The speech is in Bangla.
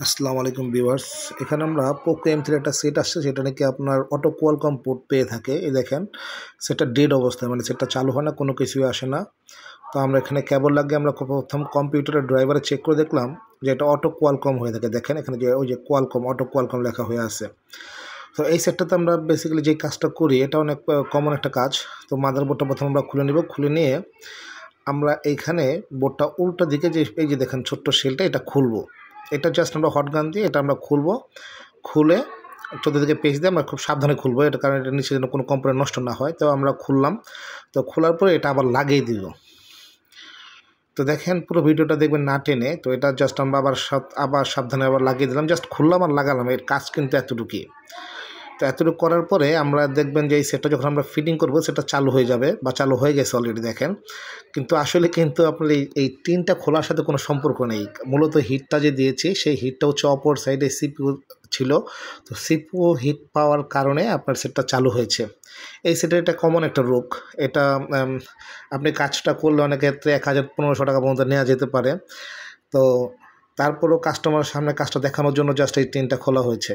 আসসালামু আলাইকুম ভিউয়ার্স। এখানে আমরা পোকো M3 একটা সেট আসছে, সেটা নাকি আপনার অটো কোয়ালকম পোর্ট পেয়ে থাকে। এই দেখেন সেটটা ডেড অবস্থায়, মানে সেটটা চালু হয় না, কোনো কিছুই আসে না। তো আমরা এখানে কেবল লাগিয়ে আমরা প্রথম কম্পিউটারের ড্রাইভারে চেক করে দেখলাম যে এটা অটো কোয়ালকম হয়ে থাকে। দেখেন এখানে যে ওই যে কোয়ালকম, অটো কোয়ালকম লেখা হয়ে আছে। তো এই সেটটাতে আমরা বেসিক্যালি যে কাজটা করি এটা অনেক কমন একটা কাজ। তো মাদারবোর্ডটা প্রথমে আমরা খুলে নিব, খুলে নিয়ে আমরা এইখানে বোর্ডটা উল্টো দিকে যে এই যে দেখেন ছোট্ট শেলটা, এটা খুলবো। এটা জাস্ট আমরা হট গান দিয়ে এটা আমরা খুলবো। খুলে চতুর্দিকে পেঁচ দিয়ে আমরা খুব সাবধানে খুলবো, এটা কারণ এটা নিচে যেন কোনো কম্পোনেন্ট নষ্ট না হয়। তো আমরা খুললাম, তো খোলার পরে এটা আবার লাগিয়ে দিব। তো দেখেন পুরো ভিডিওটা দেখবেন না টেনে। তো এটা জাস্ট আমরা আবার সাবধানে আবার লাগিয়ে দিলাম, জাস্ট খুললাম আর লাগালাম, এর কাজ কিন্তু এতটুকুই। তো এতটুকু করার পরে আমরা দেখবেন যে এই সেটটা যখন আমরা ফিটিং করবো সেটা চালু হয়ে যাবে, বা চালু হয়ে গেছে অলরেডি দেখেন। কিন্তু আসলে কিন্তু আপনার এই টিনটা খোলার সাথে কোনো সম্পর্ক নেই। মূলত হিটটা যে দিয়েছি সেই হিটটা হচ্ছে অপর সাইডে সিপিইউ ছিল। তো সিপিইউ হিট পাওয়ার কারণে আপনার সেটটা চালু হয়েছে। এই সেটের এটা কমন একটা রোগ। এটা আপনি কাজটা করলে অনেক ক্ষেত্রে 1000-1500 টাকা পর্যন্ত নেওয়া যেতে পারে। তো তারপরেও কাস্টমারের সামনে কাজটা দেখানোর জন্য জাস্ট এই টিনটা খোলা হয়েছে।